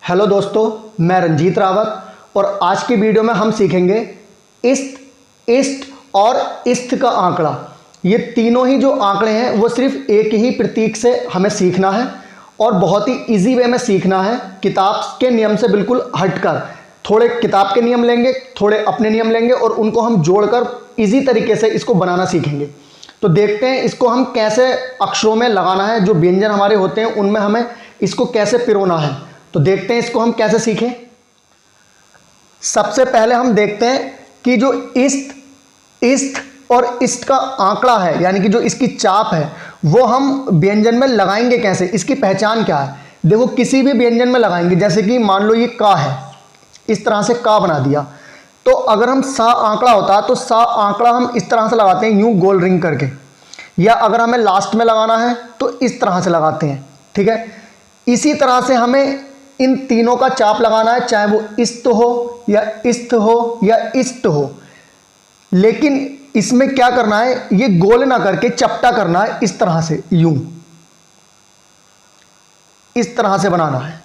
Hello दोस्तों, मैं रंजीत रावत और आज की वीडियो में हम सीखेंगे इस्त, इस्ट और इस्त का आंकड़ा। ये तीनों ही जो आंकड़े हैं वो सिर्फ एक ही प्रतीक से हमें सीखना है और बहुत ही इजी वे में सीखना है, किताब के नियम से बिल्कुल हटकर। थोड़े किताब के नियम लेंगे, थोड़े अपने नियम लेंगे और उनको हम जोड़कर इजी तरीके से इसको बनाना सीखेंगे। तो देखते हैं इसको हम कैसे अक्षरों में लगाना है, जो व्यंजन हमारे होते हैं उनमें हमें इसको कैसे पिरोना है। तो देखते हैं इसको हम कैसे सीखें। सबसे पहले हम देखते हैं कि जो इस्त, इस्त और इस्त का आंकड़ा है, यानी कि जो इसकी चाप है, वो हम व्यंजन में लगाएंगे कैसे, इसकी पहचान क्या है। देखो, किसी भी व्यंजन में लगाएंगे, जैसे कि मान लो ये का है, इस तरह से का बना दिया, तो अगर हम सा आंकड़ा होता तो सा आंकड़ा हम इस तरह से लगाते हैं, यूं गोल रिंग करके, या अगर हमें लास्ट में लगाना है तो इस तरह से लगाते हैं। ठीक है, इसी तरह से हमें इन तीनों का चाप लगाना है, चाहे वो इस्त हो या इस्त हो या इस्त हो। लेकिन इसमें क्या करना है, ये गोल ना करके चपटा करना है, इस तरह से, यूं इस तरह से बनाना है।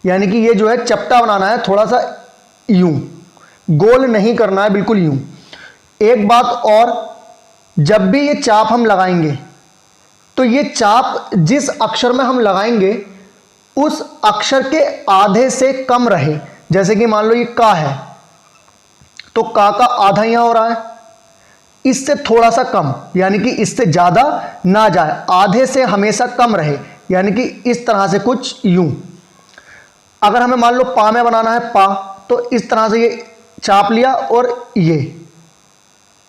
यानी कि ये जो है चपटा बनाना है, थोड़ा सा यूं, गोल नहीं करना है, बिल्कुल यूं। एक बात और, जब भी ये चाप हम लगाएंगे तो ये चाप जिस अक्षर में हम लगाएंगे उस अक्षर के आधे से कम रहे। जैसे कि मान लो ये का है, तो का आधा यहां हो रहा है, इससे थोड़ा सा कम, यानी कि इससे ज्यादा ना जाए, आधे से हमेशा कम रहे, यानी कि इस तरह से कुछ यूं। अगर हमें मान लो पा में बनाना है पा, तो इस तरह से ये चाप लिया और ये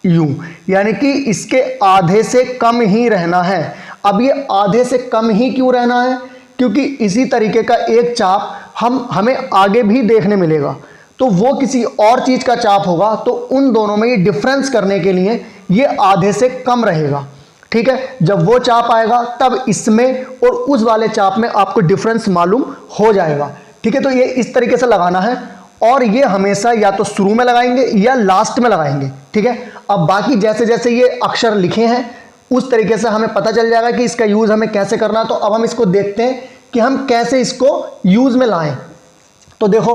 यूं, यानी कि इसके आधे से कम ही रहना है। अब ये आधे से कम ही क्यों रहना है, क्योंकि इसी तरीके का एक चाप हमें आगे भी देखने मिलेगा, तो वो किसी और चीज का चाप होगा, तो उन दोनों में ये डिफरेंस करने के लिए ये आधे से कम रहेगा। ठीक है, जब वो चाप आएगा तब इसमें और उस वाले चाप में आपको डिफरेंस मालूम हो जाएगा। ठीक है, तो ये इस तरीके से लगाना है और ये हमेशा या तो शुरू में लगाएंगे या लास्ट में लगाएंगे। ठीक है, अब बाकी जैसे जैसे ये अक्षर लिखे हैं उस तरीके से हमें पता चल जाएगा कि इसका यूज हमें कैसे करना है। तो अब हम इसको देखते हैं कि हम कैसे इसको यूज में लाएं। तो देखो,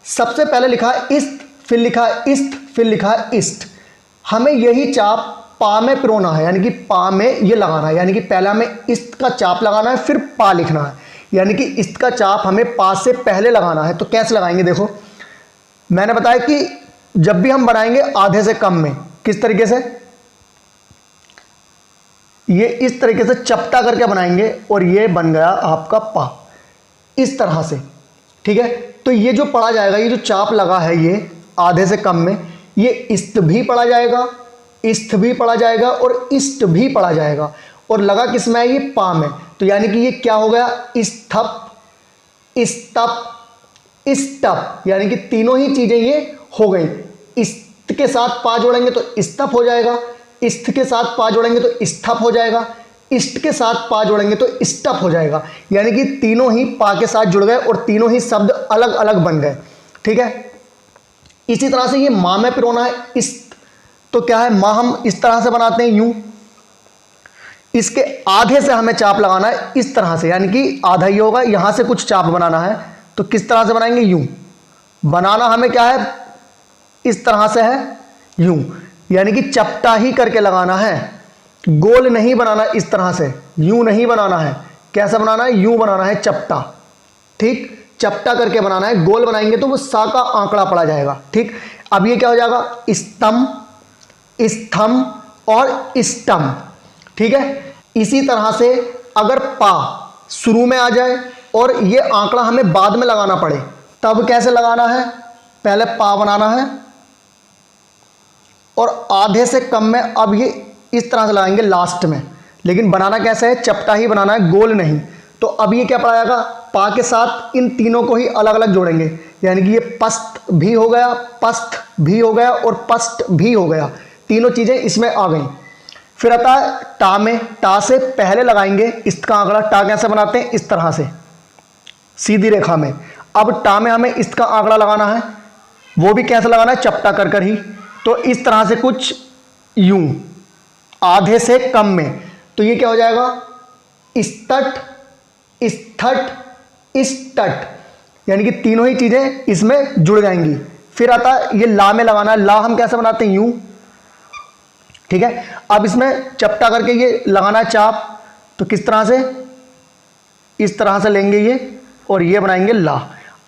सबसे पहले लिखा है इस्त, फिर लिखा है इस्त, फिर लिखा है इस्ट। हमें यही चाप पा में पिरोना है, यानी कि पा में ये लगाना है, यानी कि पहले हमें इस्त का चाप लगाना है, फिर पा लिखना है, यानी कि इस्त का चाप हमें पा से पहले लगाना है। तो कैसे लगाएंगे, देखो मैंने बताया कि जब भी हम बनाएंगे आधे से कम में, किस तरीके से, ये इस तरीके से चपटा करके बनाएंगे और ये बन गया आपका पा, इस तरह से। ठीक है, तो ये जो पढ़ा जाएगा, ये जो चाप लगा है ये आधे से कम में, ये इस्त भी पढ़ा जाएगा, इस्त भी पढ़ा जाएगा और इष्ट भी पढ़ा जाएगा, और लगा किस में है, ये पा में। तो यानी कि ये क्या हो गया, इस्थप, इस्तप, इष्टप, यानी कि तीनों ही चीजें ये हो गई। इस्त के साथ पा जोड़ेंगे तो इस्तप हो जाएगा, इस्त के साथ पा जोड़ेंगे तो इस्थप हो जाएगा, इष्ट के साथ पा जोड़ेंगे तो इष्टप हो जाएगा। यानी कि तीनों ही पा के साथ जुड़ गए और तीनों ही शब्द अलग अलग बन गए। ठीक है, इसी तरह से ये मां में पिरोना है इस्त, तो क्या है, मां हम इस तरह से बनाते हैं, यूं, इसके आधे से हमें चाप लगाना है इस तरह से, यानी कि आधा ही होगा, यहां से कुछ चाप बनाना है, तो किस तरह से बनाएंगे, यूं बनाना हमें क्या है, इस तरह से है, यूं, यानी कि चपटा ही करके लगाना है, गोल नहीं बनाना, इस तरह से यूं नहीं बनाना है। कैसे बनाना है, यूं बनाना है, चपटा। ठीक, चपटा करके बनाना है, गोल बनाएंगे तो वो सा का आंकड़ा पड़ा जाएगा। ठीक, अब ये क्या हो जाएगा, स्तम, स्थम और इष्टम। ठीक है, इसी तरह से अगर पा शुरू में आ जाए और ये आंकड़ा हमें बाद में लगाना पड़े, तब कैसे लगाना है, पहले पा बनाना है और आधे से कम में अब ये इस तरह से लगाएंगे लास्ट में, लेकिन बनाना कैसे है, चपटा ही बनाना है, गोल नहीं। तो अब ये क्या पड़ा जाएगा, पा के साथ इन तीनों को ही अलग अलग जोड़ेंगे, यानी कि ये पस्त भी हो गया, पस्त भी हो गया और पस्त भी हो गया, तीनों चीजें इसमें आ गई। फिर आता है टा में, टा से पहले लगाएंगे इस्त का आंकड़ा। टा कैसे बनाते हैं, इस तरह से सीधी रेखा में। अब टा में हमें इस्त का आंकड़ा लगाना है, वो भी कैसे लगाना है, चपटा कर कर ही, तो इस तरह से कुछ यूं, आधे से कम में। तो ये क्या हो जाएगा, इस्तट, स्थट, इष्टट। यानी कि तीनों ही चीजें इसमें जुड़ जाएंगी। फिर आता है ये ला में लगाना है। ला हम कैसे बनाते हैं, यूं, ठीक है। अब इसमें चपटा करके ये लगाना है चाप, तो किस तरह से, इस तरह से लेंगे ये और ये बनाएंगे ला।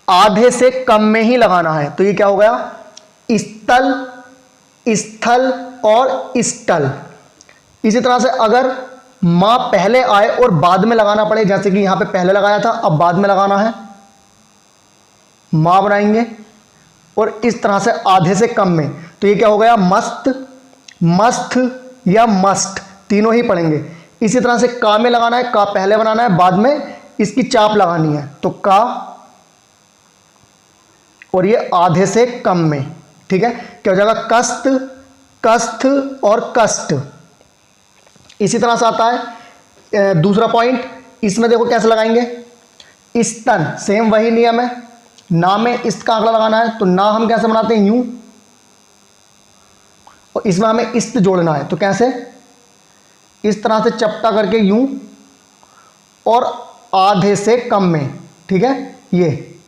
आधे से कम में ही लगाना है, तो ये क्या हो गया, स्थल, स्थल और स्टल। इसी तरह से अगर मां पहले आए और बाद में लगाना पड़े, जैसे कि यहां पे पहले लगाया था अब बाद में लगाना है, मां बनाएंगे। और इस तरह से आधे से कम में, तो ये क्या हो गया, मस्त, मस्त या मस्ट, तीनों ही पढ़ेंगे। इसी तरह से का में लगाना है, का पहले बनाना है, बाद में इसकी चाप लगानी है, तो का, और ये आधे से कम में, ठीक है। क्या हो जाएगा, कस्त, कस्थ और कष्ट। इसी तरह से आता है दूसरा पॉइंट, इसमें देखो कैसे लगाएंगे, स्तन, सेम वही नियम है। ना में इस्त का आंकड़ा लगाना है, तो ना हम कैसे बनाते हैं, यूं, और इसमें हमें इस्त जोड़ना है, तो कैसे, इस तरह से चपटा करके यूं, और आधे से कम में, ठीक है, ये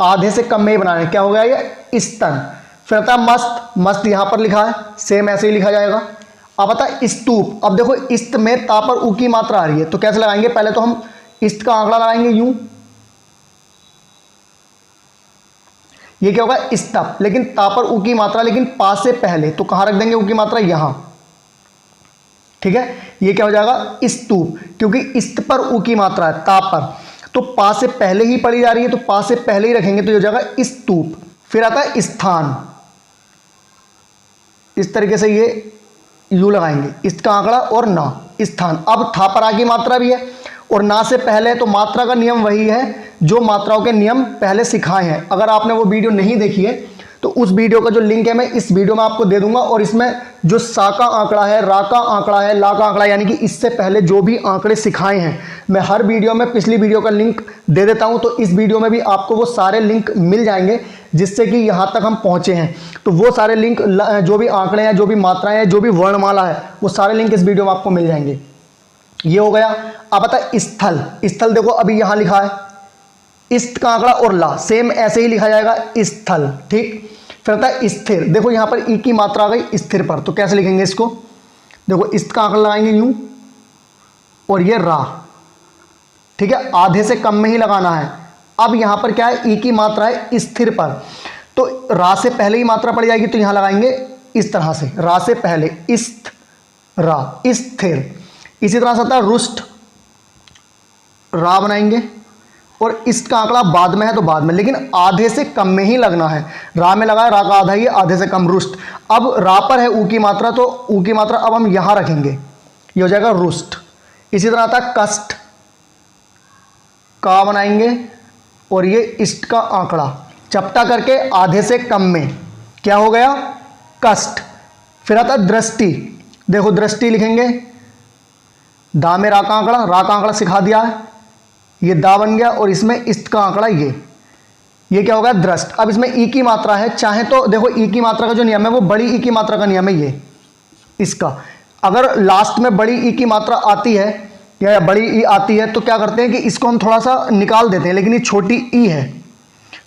आधे से कम में ही बनाना है। क्या हो गया, ये स्तन। फिर आता है मस्त, मस्त यहां पर लिखा है, सेम ऐसे ही लिखा जाएगा। अब आता है स्तूप। अब देखो इस्त में ता पर ऊ की मात्रा आ रही है, तो कैसे लगाएंगे, पहले तो हम इस्त का आंकड़ा लगाएंगे यूं, ये क्या होगा, स्तप, लेकिन ता पर ऊ की मात्रा, लेकिन पा से पहले, तो कहां रख देंगे ऊ की मात्रा, यहां, ठीक है। ये क्या हो जाएगा, स्तूप, क्योंकि इस्त पर ऊ की मात्रा है, ता पर, तो पा से पहले ही पढ़ी जा रही है, तो पा से पहले ही रखेंगे, तो ये हो जाएगा स्तूप। फिर आता है स्थान, इस तरीके से ये यू लगाएंगे, इसका आंकड़ा और ना, स्थान। अब था पर आ की मात्रा भी है और ना से पहले, तो मात्रा का नियम वही है जो मात्राओं के नियम पहले सिखाए हैं। अगर आपने वो वीडियो नहीं देखी है तो उस वीडियो का जो लिंक है मैं इस वीडियो में आपको दे दूंगा, और इसमें जो सा का आंकड़ा है, रा का आंकड़ा है, ला का आंकड़ा, यानी कि इससे पहले जो भी आंकड़े सिखाए हैं, मैं हर वीडियो में पिछली वीडियो का लिंक दे देता हूं, तो इस वीडियो में भी आपको वो सारे लिंक मिल जाएंगे, जिससे कि यहां तक हम पहुंचे हैं। तो वो सारे लिंक, जो भी आंकड़े हैं, जो भी मात्राएं हैं, जो भी वर्णमाला है, वो सारे लिंक इस वीडियो में आपको मिल जाएंगे। ये हो गया। अब आता है स्थल। स्थल देखो अभी यहां लिखा है, इस्त का आंकड़ा और ला, सेम ऐसे ही लिखा जाएगा, स्थल, ठीक। फिर आता है स्थिर। देखो यहां पर ई की मात्रा आ गई स्थिर पर, तो कैसे लिखेंगे इसको, देखो इस्त का आंकड़ा लगाएंगे यूं, और ये रा, ठीक है, आधे से कम में ही लगाना है। अब यहां पर क्या है, ई की मात्रा है स्थिर पर, तो रा से पहले ही मात्रा पड़ जाएगी, तो यहां लगाएंगे इस तरह से, रा से पहले, इस्त, रा, स्थिर। इसी तरह से आता है रुष्ट, रा बनाएंगे, और इसका आंकड़ा बाद में है तो बाद में, लेकिन आधे से कम में ही लगना है। रा में लगा है, रा का आधा ही, आधे से कम, रुष्ट। अब रा पर है ऊ की मात्रा, तो ऊ की मात्रा अब हम यहां रखेंगे, ये हो जाएगा रुष्ट। इसी तरह आता है कष्ट, का बनाएंगे, और ये इष्ट का आंकड़ा चपटा करके आधे से कम में, क्या हो गया, कष्ट। फिर आता है दृष्टि। देखो दृष्टि लिखेंगे, दा में रा का आंकड़ा सिखा दिया है, ये दा बन गया, और इसमें इस्त का आंकड़ा ये क्या होगा, दृष्ट। अब इसमें ई की मात्रा है, चाहे तो देखो ई की मात्रा का जो नियम है वो बड़ी ई की मात्रा का नियम है, ये इसका, अगर लास्ट में बड़ी ई की मात्रा आती है या बड़ी ई आती है, तो क्या करते हैं कि इसको हम थोड़ा सा निकाल देते हैं, लेकिन ये छोटी ई है,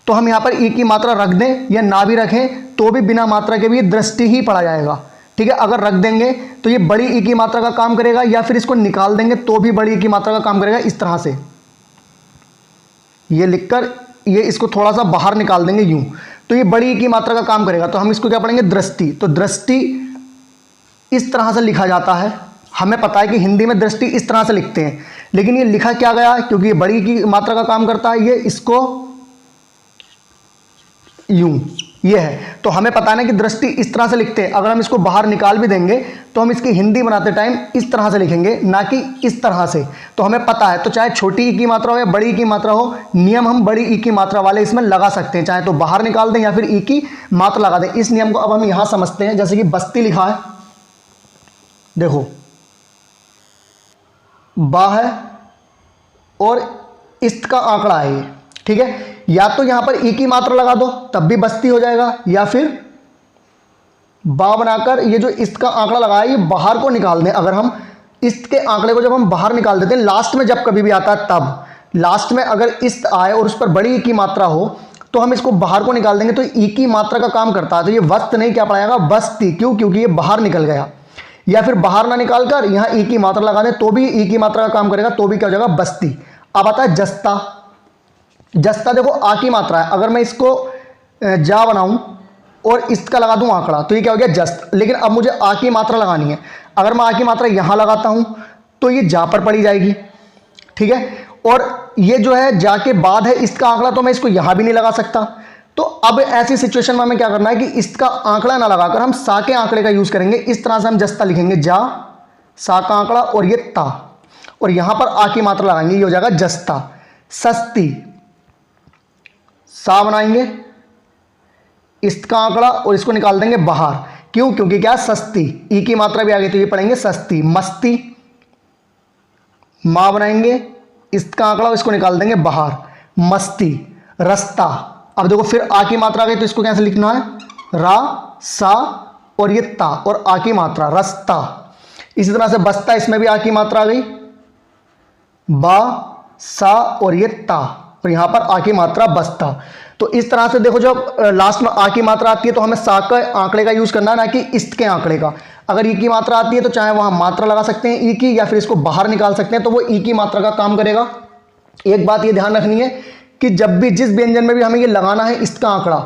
तो हम यहाँ पर ई की मात्रा रख दें या ना भी रखें तो भी बिना मात्रा के भी दृष्टि ही पढ़ा जाएगा, ठीक है। अगर रख देंगे तो ये बड़ी ई की मात्रा का काम करेगा, या फिर इसको निकाल देंगे तो भी बड़ी ई की मात्रा का काम करेगा। इस तरह से ये लिखकर ये इसको थोड़ा सा बाहर निकाल देंगे यूं, तो ये बड़ी ई की मात्रा का काम करेगा, तो हम इसको क्या पढ़ेंगे, दृष्टि। तो दृष्टि इस तरह से लिखा जाता है। हमें पता है कि हिंदी में दृष्टि इस तरह से लिखते हैं, लेकिन ये लिखा क्या गया, क्योंकि ये बड़ी की मात्रा का काम करता है, ये इसको यूं, ये है, तो हमें पता है ना कि दृष्टि इस तरह से लिखते हैं। अगर हम इसको बाहर निकाल भी देंगे तो हम इसकी हिंदी बनाते टाइम इस तरह से लिखेंगे, ना कि इस तरह से, तो हमें पता है। तो चाहे छोटी ई की मात्रा हो या बड़ी ई की मात्रा हो, नियम हम बड़ी ई की मात्रा वाले इसमें लगा सकते हैं, चाहे तो बाहर निकाल दें या फिर ई की मात्रा लगा दें। इस नियम को अब हम यहां समझते हैं। जैसे कि बस्ती लिखा है, देखो बा है और इस्त का आंकड़ा है ये, ठीक है। या तो यहां पर ई की मात्रा लगा दो तब भी बस्ती हो जाएगा, या फिर बा बनाकर ये जो इस्त का आंकड़ा लगा है ये बाहर को निकाल दें। अगर हम इस्त के आंकड़े को जब हम बाहर निकाल देते हैं, लास्ट में जब कभी भी आता है तब, लास्ट में अगर इस्त आए और उस पर बड़ी ई की मात्रा हो तो हम इसको बाहर को निकाल देंगे, तो ई की मात्रा का काम करता है। तो ये वस्त नहीं क्या पढ़ाएगा, बस्ती। क्यों? क्योंकि ये बाहर निकल गया। या फिर बाहर ना निकाल कर यहाँ ई की मात्रा लगा दें तो भी ई की मात्रा का काम करेगा, तो भी क्या हो जाएगा, बस्ती। अब आता है जस्ता। जस्ता देखो आ की मात्रा है, अगर मैं इसको जा बनाऊं और इसका लगा दूं आंकड़ा तो ये क्या हो गया, जस्त। लेकिन अब मुझे आ की मात्रा लगानी है, अगर मैं आ की मात्रा यहां लगाता हूं तो ये जा पर पड़ी जाएगी, ठीक है। और ये जो है जा के बाद है इसका आंकड़ा, तो मैं इसको यहां भी नहीं लगा सकता। तो अब ऐसी सिचुएशन में हमें क्या करना है कि इसका आंकड़ा ना लगाकर हम सा के आंकड़े का यूज करेंगे। इस तरह से हम जस्ता लिखेंगे, जा, सा का आंकड़ा और ये ता, और यहां पर आ की मात्रा लगाएंगे, ये हो जाएगा जस्ता। सस्ती, सा बनाएंगे, इसका आंकड़ा और इसको निकाल देंगे बाहर। क्यों? क्योंकि क्या, सस्ती, ई की मात्रा भी आ गई तो ये पढ़ेंगे सस्ती। मस्ती, मां बनाएंगे, इसका आंकड़ा और इसको निकाल देंगे बाहर, मस्ती। रस्ता, अब देखो फिर आ की मात्रा आ गई तो इसको कैसे लिखना है, रा, सा और ये ता और आ की मात्रा, रस्ता। इसी तरह से बस्ता, इसमें भी आ की मात्रा आ गई, बा, सा और ये ता, और यहां पर आ की मात्रा, बस्ता। तो इस तरह से देखो जब लास्ट में आ की मात्रा आती है तो हमें सा के आंकड़े का यूज करना है, ना कि इस्त के आंकड़े का। अगर ई की मात्रा आती है तो चाहे वहां मात्रा लगा सकते हैं ई की, या फिर इसको बाहर निकाल सकते हैं, तो वो ई की मात्रा का काम करेगा। एक बात ये ध्यान रखनी है कि जब भी जिस व्यंजन में भी हमें ये लगाना है इस्त का आंकड़ा,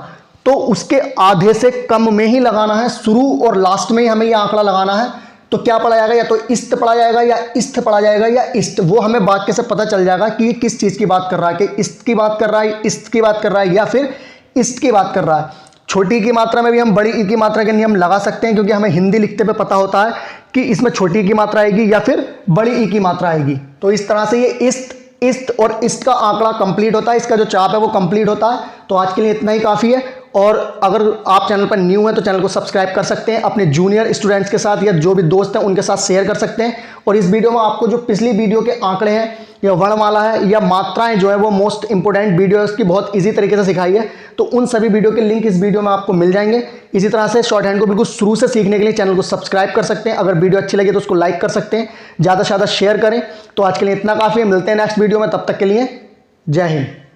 तो उसके आधे से कम में ही लगाना है, शुरू और लास्ट में ही हमें ये आंकड़ा लगाना है। तो क्या पढ़ा जाएगा, या तो इस्त पढ़ा जाएगा या इस्त पढ़ा जाएगा या इस्त, वो हमें वाक्य से पता चल जाएगा कि किस चीज की बात कर रहा है, कि इस्त की बात कर रहा है, इस्त की बात कर रहा है, या फिर इस्त की बात कर रहा है। छोटी ई की मात्रा में भी हम बड़ी ई की मात्रा के नियम लगा सकते हैं, क्योंकि हमें हिंदी लिखते हुए पता होता है कि इसमें छोटी ई की मात्रा आएगी या फिर बड़ी ई की मात्रा आएगी। तो इस तरह से ये इस्त, इस्त और इस्त का आंकड़ा कंप्लीट होता है, इसका जो चाप है वो कंप्लीट होता है। तो आज के लिए इतना ही काफ़ी है। और अगर आप चैनल पर न्यू हैं तो चैनल को सब्सक्राइब कर सकते हैं, अपने जूनियर स्टूडेंट्स के साथ या जो भी दोस्त हैं उनके साथ शेयर कर सकते हैं। और इस वीडियो में आपको जो पिछली वीडियो के आंकड़े हैं या वर्णमाला है या मात्राएं जो है वो मोस्ट इंपोर्टेंट वीडियो है, उसकी बहुत ईजी तरीके से सिखाई है। तो उन सभी वीडियो के लिंक इस वीडियो में आपको मिल जाएंगे। इसी तरह से शॉर्ट हैंड को बिल्कुल शुरू से सीखने के लिए चैनल को सब्सक्राइब कर सकते हैं। अगर वीडियो अच्छी लगे तो उसको लाइक कर सकते हैं, ज़्यादा से ज़्यादा शेयर करें। तो आज के लिए इतना काफ़ी है, मिलते हैं नेक्स्ट वीडियो में, तब तक के लिए जय हिंद।